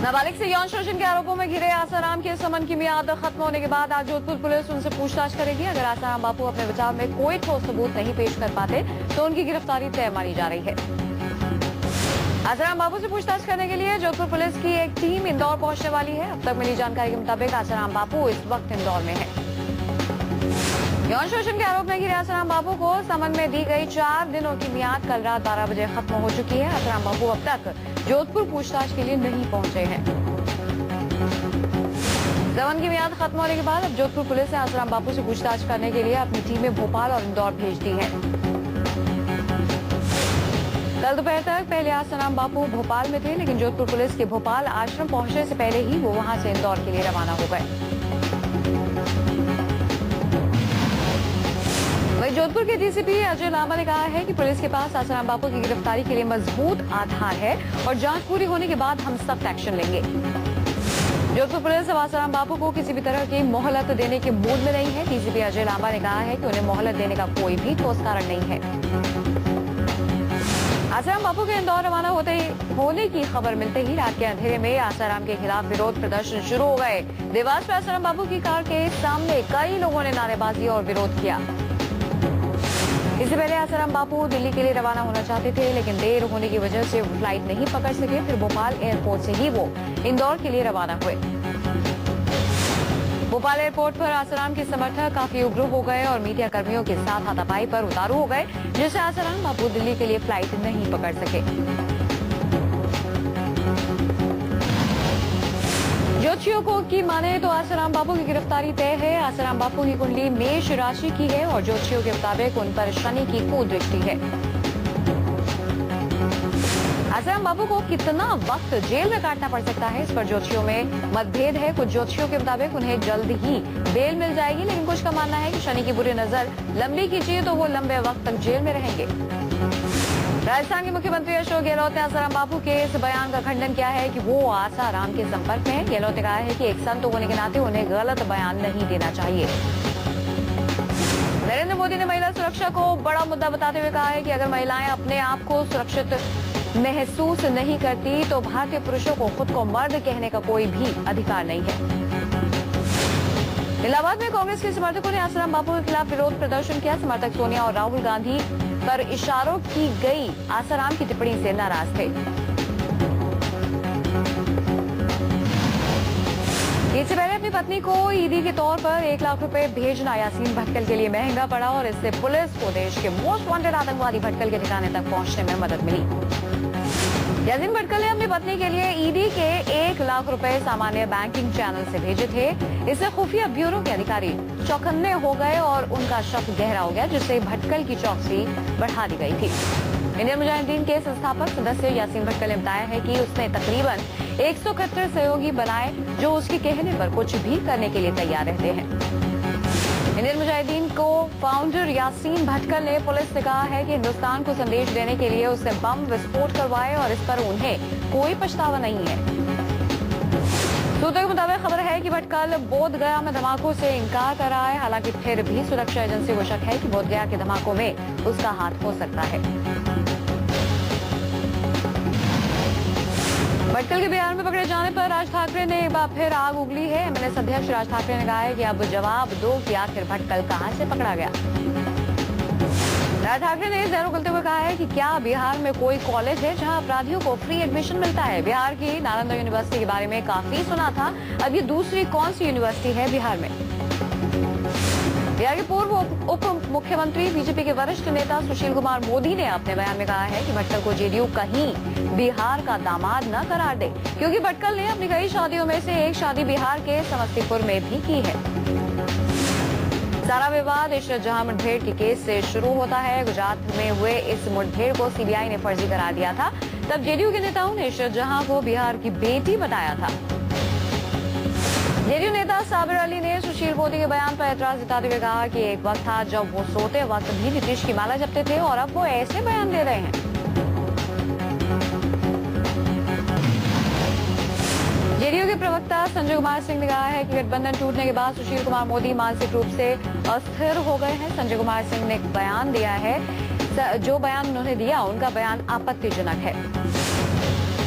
नाबालिग से यौन शोषण के आरोपों में घिरे आसाराम के समन की मियाद खत्म होने के बाद आज जोधपुर पुलिस उनसे पूछताछ करेगी। अगर आसाराम बापू अपने बचाव में कोई ठोस सबूत नहीं पेश कर पाते तो उनकी गिरफ्तारी तय मानी जा रही है। आसाराम बापू से पूछताछ करने के लिए जोधपुर पुलिस की एक टीम इंदौर पहुंचने वाली है। अब तक मिली जानकारी के मुताबिक आसाराम बापू इस वक्त इंदौर में है। यौन शोषण के आरोप में घिरे आसाराम बापू को समन में दी गई 4 दिनों की मियाद कल रात 12 बजे खत्म हो चुकी है। आसाराम बापू अब तक जोधपुर पूछताछ के लिए नहीं पहुंचे हैं। समन की मियाद खत्म होने के बाद अब जोधपुर पुलिस ने आसाराम बापू से पूछताछ करने के लिए अपनी टीमें भोपाल और इंदौर भेज दी है। कल दोपहर तक पहले आसाराम बापू भोपाल में थे, लेकिन जोधपुर पुलिस के भोपाल आश्रम पहुंचने से पहले ही वो वहां से इंदौर के लिए रवाना हो गए। वहीं जोधपुर के डीसीपी अजय लांबा ने कहा है कि पुलिस के पास आसाराम बापू की गिरफ्तारी के लिए मजबूत आधार है और जांच पूरी होने के बाद हम सख्त एक्शन लेंगे। जोधपुर पुलिस अब आसाराम बापू को किसी भी तरह की मोहलत देने के मूड में नहीं है। डीसीपी अजय लांबा ने कहा है कि उन्हें मोहलत देने का कोई भी ठोस कारण नहीं है। आसाराम बापू के इंदौर रवाना होने की खबर मिलते ही रात के अंधेरे में आसाराम के खिलाफ विरोध प्रदर्शन शुरू हो गए। देवास में आसाराम बापू की कार के सामने कई लोगों ने नारेबाजी और विरोध किया। इससे पहले आसाराम बापू दिल्ली के लिए रवाना होना चाहते थे, लेकिन देर होने की वजह से वो फ्लाइट नहीं पकड़ सके। फिर भोपाल एयरपोर्ट से ही वो इंदौर के लिए रवाना हुए। भोपाल एयरपोर्ट पर आसाराम के समर्थक काफी उग्र हो गए और मीडिया कर्मियों के साथ हाथापाई पर उतारू हो गए, जिससे आसाराम बापू दिल्ली के लिए फ्लाइट नहीं पकड़ सके। ज्योतिषियों को की माने तो आसाराम बापू की गिरफ्तारी तय है। आसाराम बापू की कुंडली मेष राशि की है और ज्योतिषियों के मुताबिक उन पर शनि की कुदृष्टि है। आसाराम बापू को कितना वक्त जेल में काटना पड़ सकता है, इस पर ज्योतिषियों में मतभेद है। कुछ ज्योतिषियों के मुताबिक उन्हें जल्द ही बेल मिल जाएगी, लेकिन कुछ का मानना है कि शनि की बुरी नजर लंबी खींचिए तो वो लंबे वक्त तक जेल में रहेंगे। राजस्थान के मुख्यमंत्री अशोक गहलोत ने आसाराम बापू के इस बयान का खंडन किया है कि वो आसाराम के संपर्क में है। गहलोत ने कहा है कि एक संत होने के नाते उन्हें गलत बयान नहीं देना चाहिए। नरेंद्र मोदी ने महिला सुरक्षा को बड़ा मुद्दा बताते हुए कहा है कि अगर महिलाएं अपने आप को सुरक्षित महसूस नहीं करती तो भारतीय पुरुषों को खुद को मर्द कहने का कोई भी अधिकार नहीं है। इलाहाबाद में कांग्रेस के समर्थकों ने आसाराम बापू के खिलाफ विरोध प्रदर्शन किया। समर्थक सोनिया और राहुल गांधी पर इशारों की गई आसाराम की टिप्पणी से नाराज थे। इससे पहले अपनी पत्नी को ईदी के तौर पर 1 लाख रुपए भेजना यासीन भटकल के लिए महंगा पड़ा और इससे पुलिस को देश के मोस्ट वांटेड आतंकवादी भटकल के ठिकाने तक पहुंचने में मदद मिली। यासीन भटकल ने अपनी पत्नी के लिए ईडी के 1 लाख रुपए सामान्य बैंकिंग चैनल से भेजे थे। इससे खुफिया ब्यूरो के अधिकारी चौकन्ने हो गए और उनका शक गहरा हो गया, जिससे भटकल की चौकसी बढ़ा दी गई थी। इंडियन मुजाहिदीन के संस्थापक सदस्य यासीन भटकल ने बताया है कि उसने तकरीबन 171 सहयोगी बनाए जो उसके कहने पर कुछ भी करने के लिए तैयार रहते हैं। इंडियन मुजाहिदीन को फाउंडर यासीन भटकल ने पुलिस से कहा है कि हिंदुस्तान को संदेश देने के लिए उससे बम विस्फोट करवाए और इस पर उन्हें कोई पछतावा नहीं है। सूत्रों के मुताबिक खबर है कि भटकल बोधगया में धमाकों से इनकार कर रहा है। हालांकि फिर भी सुरक्षा एजेंसी को शक है कि बोधगया के धमाकों में उसका हाथ हो सकता है। भटकल के बिहार में पकड़े जाने पर राज ठाकरे ने एक बार फिर आग उगली है। एमएनएस अध्यक्ष राज ठाकरे ने कहा है कि अब जवाब दो कि आखिर भटकल कहां से पकड़ा गया। राज ठाकरे ने जहर उगलते हुए कहा है कि क्या बिहार में कोई कॉलेज है जहां अपराधियों को फ्री एडमिशन मिलता है। बिहार की नालंदा यूनिवर्सिटी के बारे में काफी सुना था, अब ये दूसरी कौन सी यूनिवर्सिटी है बिहार में। बिहार के पूर्व उप मुख्यमंत्री बीजेपी के वरिष्ठ नेता सुशील कुमार मोदी ने अपने बयान में कहा है कि भटकल को जेडीयू कहीं बिहार का दामाद न करार दे, क्योंकि भटकल ने अपनी कई शादियों में से एक शादी बिहार के समस्तीपुर में भी की है। सारा विवाद इशरत जहां मुठभेड़ के केस से शुरू होता है। गुजरात में हुए इस मुठभेड़ को सीबीआई ने फर्जी करार दिया था। तब जेडीयू के नेताओं ने इशरत जहां को बिहार की बेटी बताया था। जेडीयू नेता साबिर अली ने सुशील मोदी के बयान पर एतराज जताते हुए कहा कि एक वक्त था जब वो सोते वक्त भी नीतीश की माला जपते थे और अब वो ऐसे बयान दे रहे हैं। जेडीयू के प्रवक्ता संजय कुमार सिंह ने कहा है कि गठबंधन टूटने के बाद सुशील कुमार मोदी मानसिक रूप से अस्थिर हो गए हैं। संजय कुमार सिंह ने एक बयान दिया है, जो बयान उन्होंने दिया उनका बयान आपत्तिजनक है।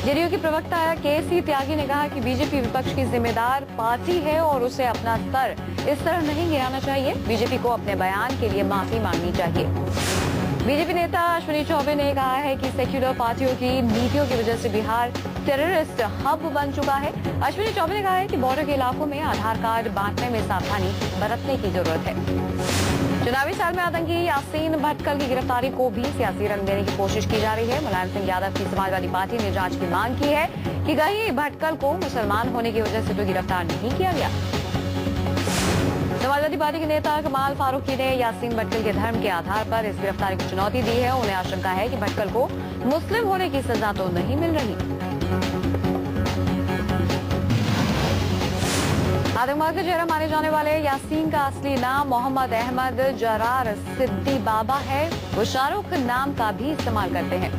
जेडीयू की प्रवक्ता केसी त्यागी ने कहा कि बीजेपी विपक्ष की जिम्मेदार पार्टी है और उसे अपना स्तर इस तरह नहीं गिराना चाहिए। बीजेपी को अपने बयान के लिए माफी मांगनी चाहिए। बीजेपी नेता अश्विनी चौबे ने कहा है कि सेक्युलर पार्टियों की नीतियों की वजह से बिहार टेररिस्ट हब बन चुका है। अश्विनी चौबे ने कहा है कि बॉर्डर के इलाकों में आधार कार्ड बांटने में सावधानी बरतने की जरूरत है। चुनावी साल में आतंकी यासीन भटकल की गिरफ्तारी को भी सियासी रंग देने की कोशिश की जा रही है। मुलायम सिंह यादव की समाजवादी पार्टी ने जांच की मांग की है कि कहीं भटकल को मुसलमान होने की वजह से तो गिरफ्तार नहीं किया गया। समाजवादी पार्टी के नेता कमाल फारूकी ने यासीन भटकल के धर्म के आधार पर इस गिरफ्तारी को चुनौती दी है। उन्हें आशंका है कि भटकल को मुस्लिम होने की सजा तो नहीं मिल रही। आतंकवाद का चेहरा माने जाने वाले यासीन का असली नाम मोहम्मद अहमद जरार सिद्दी बाबा है। वो शाहरुख नाम का भी इस्तेमाल करते हैं।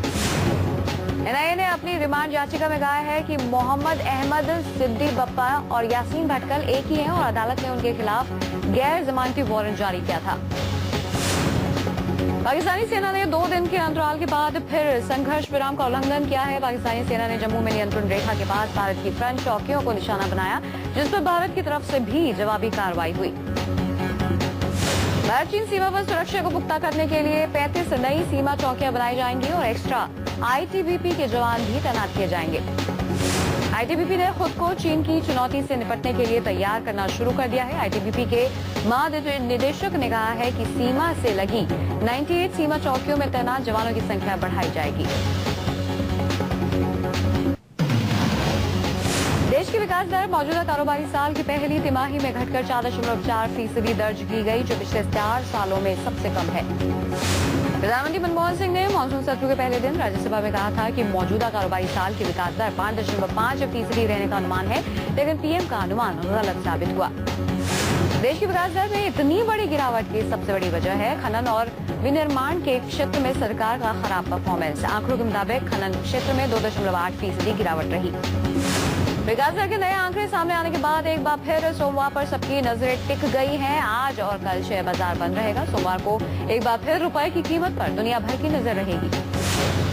एनआईए ने अपनी रिमांड याचिका में कहा है कि मोहम्मद अहमद सिद्दी बप्पा और यासीन भटकल एक ही हैं और अदालत ने उनके खिलाफ गैर जमानती वारंट जारी किया था। पाकिस्तानी सेना ने 2 दिन के अंतराल के बाद फिर संघर्ष विराम का उल्लंघन किया है। पाकिस्तानी सेना ने जम्मू में नियंत्रण रेखा के पास भारत की फ्रंट चौकियों को निशाना बनाया, जिस पर भारत की तरफ से भी जवाबी कार्रवाई हुई। भारत चीन सीमा पर सुरक्षा को पुख्ता करने के लिए 35 नई सीमा चौकियां बनाई जाएंगी और एक्स्ट्रा आईटीबीपी के जवान भी तैनात किए जाएंगे। आईटीबीपी ने खुद को चीन की चुनौती से निपटने के लिए तैयार करना शुरू कर दिया है। आईटीबीपी के महानिदेशक ने कहा है कि सीमा से लगी 98 सीमा चौकियों में तैनात जवानों की संख्या बढ़ाई जाएगी। देश की विकास दर मौजूदा कारोबारी साल की पहली तिमाही में घटकर 4.4% दर्ज की गई, जो पिछले 4 सालों में सबसे कम है। प्रधानमंत्री मनमोहन सिंह ने मानसून सत्र के पहले दिन राज्यसभा में कहा था कि मौजूदा कारोबारी साल की विकास दर 5.5% रहने का अनुमान है, लेकिन पीएम का अनुमान गलत साबित हुआ। देश की विकास दर में इतनी बड़ी गिरावट की सबसे बड़ी वजह है खनन और विनिर्माण के क्षेत्र में सरकार का खराब परफॉर्मेंस। आंकड़ों के मुताबिक खनन क्षेत्र में 2.8% गिरावट रही। विकास दर के नए आंकड़े सामने आने के बाद एक बार फिर सोमवार पर सबकी नजरें टिक गई हैं। आज और कल शेयर बाजार बंद रहेगा। सोमवार को एक बार फिर रुपए की कीमत पर दुनिया भर की नजर रहेगी।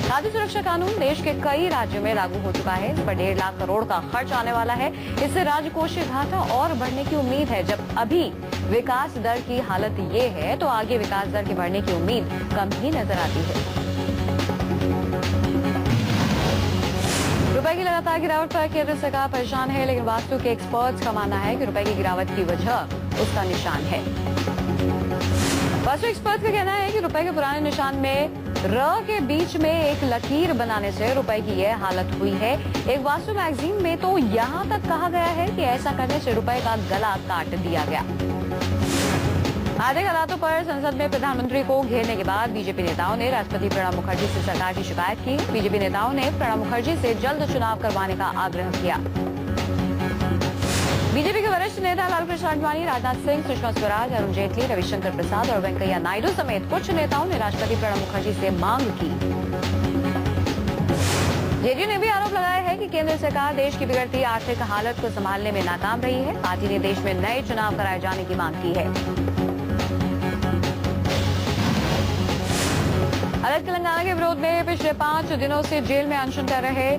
खाद्य सुरक्षा कानून देश के कई राज्यों में लागू हो चुका है। इस पर 1.5 लाख करोड़ का खर्च आने वाला है। इससे राजकोषीय घाटा और बढ़ने की उम्मीद है। जब अभी विकास दर की हालत ये है, तो आगे विकास दर के बढ़ने की उम्मीद कम ही नजर आती है। रुपए की लगातार गिरावट पर केंद्र सरकार परेशान है, लेकिन वास्तु के एक्सपर्ट्स का मानना है कि रुपए की गिरावट की वजह उसका निशान है। वास्तु एक्सपर्ट्स का कहना है कि रुपए के पुराने निशान में र के बीच में एक लकीर बनाने से रुपए की यह हालत हुई है। एक वास्तु मैगजीन में तो यहाँ तक कहा गया है कि ऐसा करने से रुपए का गला काट दिया गया। आर्थिक हालातों पर संसद में प्रधानमंत्री को घेरने के बाद बीजेपी नेताओं ने राष्ट्रपति प्रणब मुखर्जी से सरकार की शिकायत की। बीजेपी नेताओं ने प्रणब मुखर्जी से जल्द चुनाव करवाने का आग्रह किया। बीजेपी के वरिष्ठ नेता लालकृष्ण आडवाणी, राजनाथ सिंह, सुषमा स्वराज, अरुण जेटली, रविशंकर प्रसाद और वेंकैया नायडू समेत कुछ नेताओं ने राष्ट्रपति प्रणब मुखर्जी से मांग की। जेडीयू ने भी आरोप लगाया है कि केंद्र सरकार देश की बिगड़ती आर्थिक हालत को संभालने में नाकाम रही है। पार्टी ने देश में नए चुनाव कराए जाने की मांग की है। अलग तेलंगाना के विरोध में पिछले 5 दिनों से जेल में अनशन कर रहे